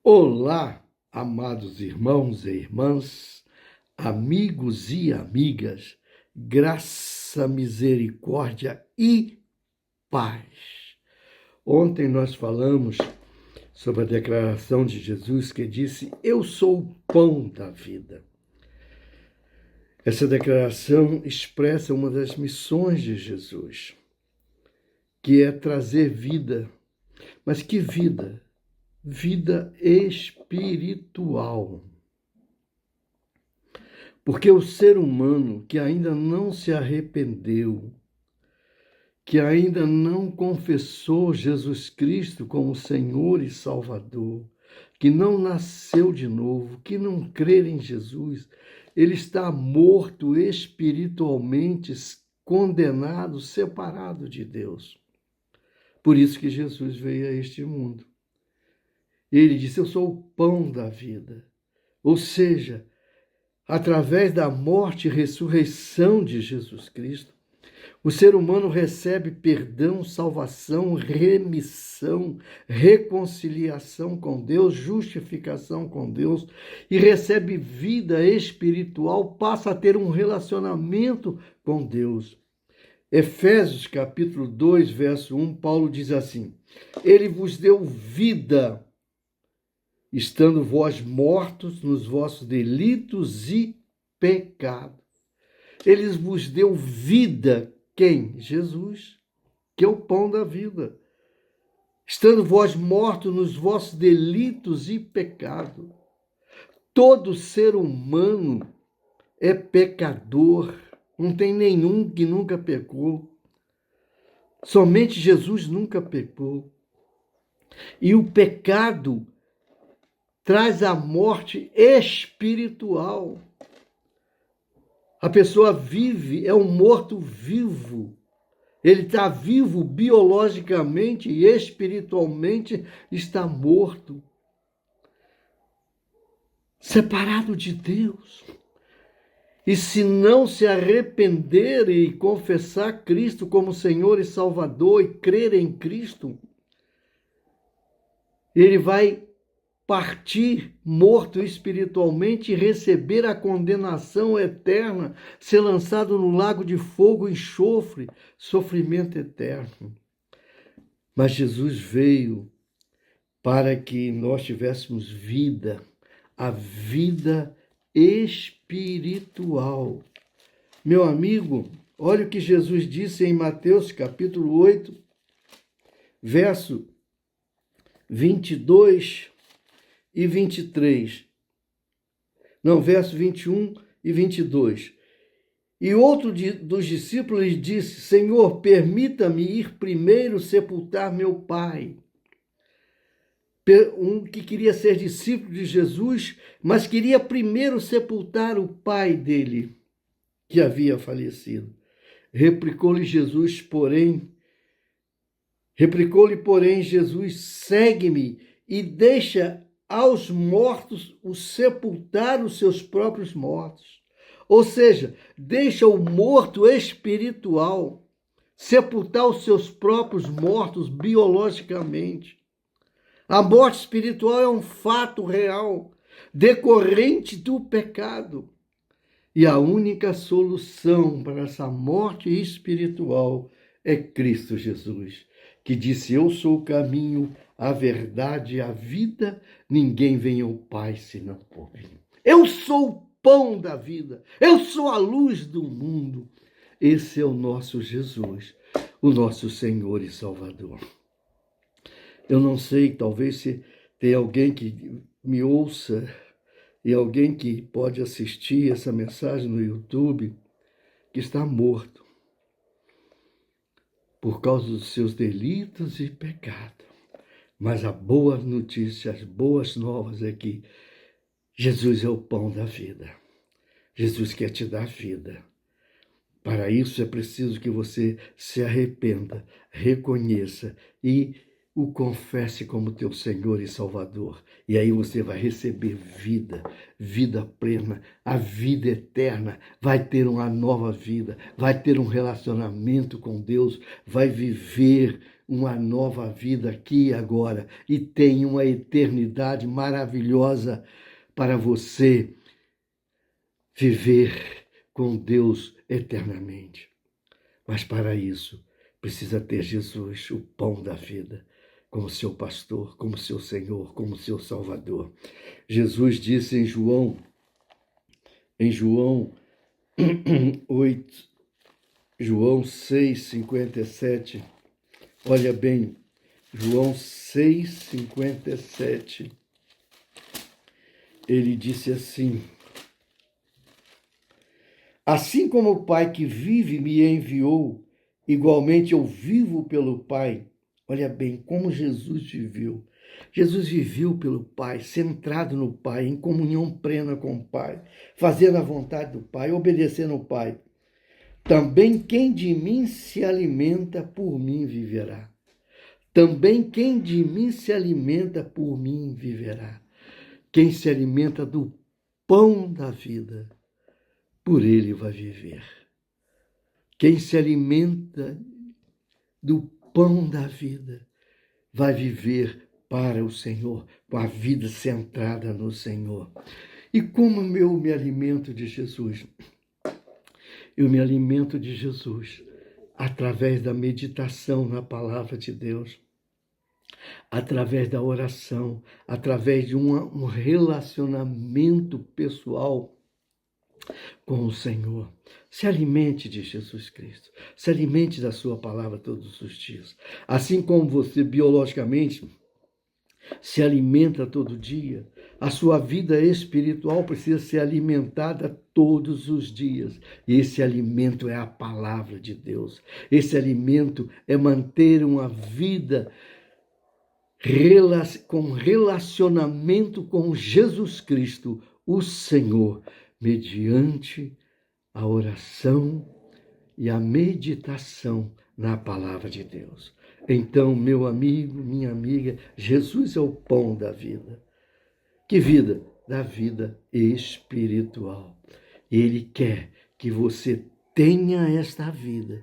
Olá, amados irmãos e irmãs, amigos e amigas, graça, misericórdia e paz. Ontem nós falamos sobre a declaração de Jesus que disse: "Eu sou o pão da vida". Essa declaração expressa uma das missões de Jesus, que é trazer vida. Mas que vida? Vida espiritual. Porque o ser humano que ainda não se arrependeu, que ainda não confessou Jesus Cristo como Senhor e Salvador, que não nasceu de novo, que não crê em Jesus, ele está morto espiritualmente, condenado, separado de Deus. Por isso que Jesus veio a este mundo. Ele disse: "Eu sou o pão da vida". Ou seja, através da morte e ressurreição de Jesus Cristo, o ser humano recebe perdão, salvação, remissão, reconciliação com Deus, justificação com Deus e recebe vida espiritual, passa a ter um relacionamento com Deus. Efésios capítulo 2, verso 1, Paulo diz assim: "Ele vos deu vida, estando vós mortos nos vossos delitos e pecados". Ele vos deu vida. Quem? Jesus, que é o pão da vida. Estando vós mortos nos vossos delitos e pecados. Todo ser humano é pecador. Não tem nenhum que nunca pecou. Somente Jesus nunca pecou. E o pecado traz a morte espiritual. A pessoa vive, é um morto-vivo. Ele está vivo biologicamente e espiritualmente está morto. Separado de Deus. E se não se arrepender e confessar Cristo como Senhor e Salvador e crer em Cristo, ele vai partir morto espiritualmente e receber a condenação eterna, ser lançado no lago de fogo e enxofre, sofrimento eterno. Mas Jesus veio para que nós tivéssemos vida, a vida espiritual. Meu amigo, olha o que Jesus disse em Mateus capítulo 8, verso 22 e 23. Não, verso 21 e 22. E outro dos discípulos lhe disse: "Senhor, permita-me ir primeiro sepultar meu pai". Um que queria ser discípulo de Jesus, mas queria primeiro sepultar o pai dele, que havia falecido. Replicou-lhe, porém, Jesus: "Segue-me e deixa aos mortos o sepultar os seus próprios mortos". Ou seja, deixa o morto espiritual sepultar os seus próprios mortos biologicamente. A morte espiritual é um fato real, decorrente do pecado. E a única solução para essa morte espiritual é Cristo Jesus, que disse: "Eu sou o caminho, a verdade e a vida, ninguém vem ao Pai senão por mim". Eu sou o pão da vida, eu sou a luz do mundo. Esse é o nosso Jesus, o nosso Senhor e Salvador. Eu não sei, talvez se tem alguém que me ouça e alguém que pode assistir essa mensagem no YouTube, que está morto por causa dos seus delitos e pecados. Mas a boa notícia, as boas novas é que Jesus é o pão da vida. Jesus quer te dar vida. Para isso é preciso que você se arrependa, reconheça e o confesse como teu Senhor e Salvador. E aí você vai receber vida, vida plena, a vida eterna, vai ter uma nova vida, vai ter um relacionamento com Deus, vai viver uma nova vida aqui e agora e tem uma eternidade maravilhosa para você viver com Deus eternamente. Mas para isso, precisa ter Jesus, o pão da vida, como seu pastor, como seu Senhor, como seu Salvador. Jesus disse em João 8, João 6,57, olha bem, João 6,57, ele disse assim: assim como o Pai que vive me enviou, igualmente eu vivo pelo Pai. Olha bem como Jesus viveu. Jesus viveu pelo Pai, centrado no Pai, em comunhão plena com o Pai, fazendo a vontade do Pai, obedecendo ao Pai. Também quem de mim se alimenta, por mim viverá. Também quem de mim se alimenta, por mim viverá. Quem se alimenta do pão da vida, por ele vai viver. Quem se alimenta do pão da vida vai viver para o Senhor, com a vida centrada no Senhor. E como eu me alimento de Jesus? Eu me alimento de Jesus através da meditação na palavra de Deus, através da oração, através de um relacionamento pessoal com o Senhor. Se alimente de Jesus Cristo. Se alimente da sua palavra todos os dias. Assim como você biologicamente se alimenta todo dia, a sua vida espiritual precisa ser alimentada todos os dias. E esse alimento é a palavra de Deus. Esse alimento é manter uma vida com relacionamento com Jesus Cristo, o Senhor, mediante a oração e a meditação na palavra de Deus. Então, meu amigo, minha amiga, Jesus é o pão da vida. Que vida? Da vida espiritual. Ele quer que você tenha esta vida.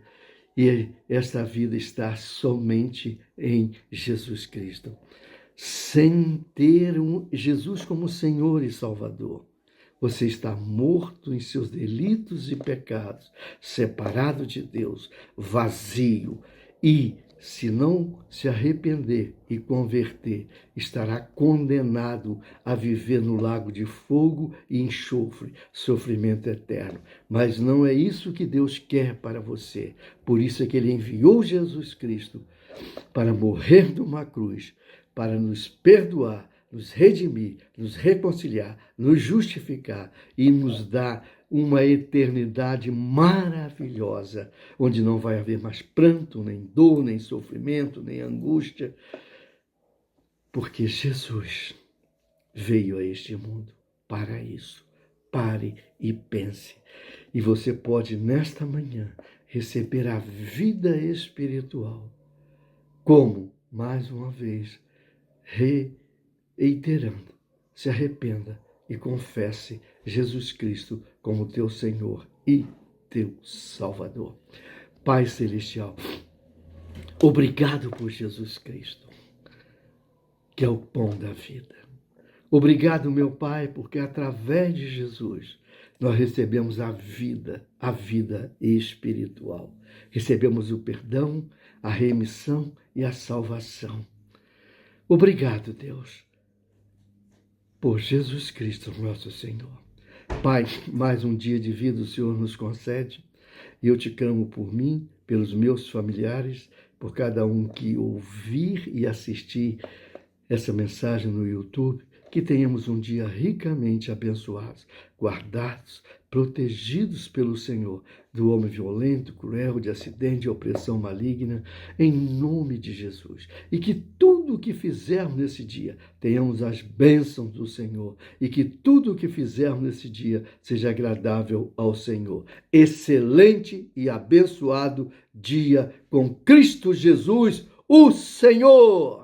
E esta vida está somente em Jesus Cristo. Sem ter Jesus como Senhor e Salvador, você está morto em seus delitos e pecados, separado de Deus, vazio. E, se não se arrepender e converter, estará condenado a viver no lago de fogo e enxofre, sofrimento eterno. Mas não é isso que Deus quer para você. Por isso é que Ele enviou Jesus Cristo para morrer numa cruz, para nos perdoar, nos redimir, nos reconciliar, nos justificar e nos dar uma eternidade maravilhosa, onde não vai haver mais pranto, nem dor, nem sofrimento, nem angústia, porque Jesus veio a este mundo para isso. Pare e pense. E você pode, nesta manhã, receber a vida espiritual. Como? Mais uma vez, reiterando, se arrependa e confesse Jesus Cristo como teu Senhor e teu Salvador. Pai Celestial, obrigado por Jesus Cristo, que é o pão da vida. Obrigado, meu Pai, porque através de Jesus nós recebemos a vida espiritual. Recebemos o perdão, a remissão e a salvação. Obrigado, Deus, por Jesus Cristo, nosso Senhor. Pai, mais um dia de vida o Senhor nos concede, e eu te clamo por mim, pelos meus familiares, por cada um que ouvir e assistir essa mensagem no YouTube, que tenhamos um dia ricamente abençoados, guardados, protegidos pelo Senhor, do homem violento, cruel, de acidente, de opressão maligna, em nome de Jesus. E que tudo o que fizermos nesse dia, tenhamos as bênçãos do Senhor, e que tudo o que fizermos nesse dia seja agradável ao Senhor. Excelente e abençoado dia com Cristo Jesus, o Senhor!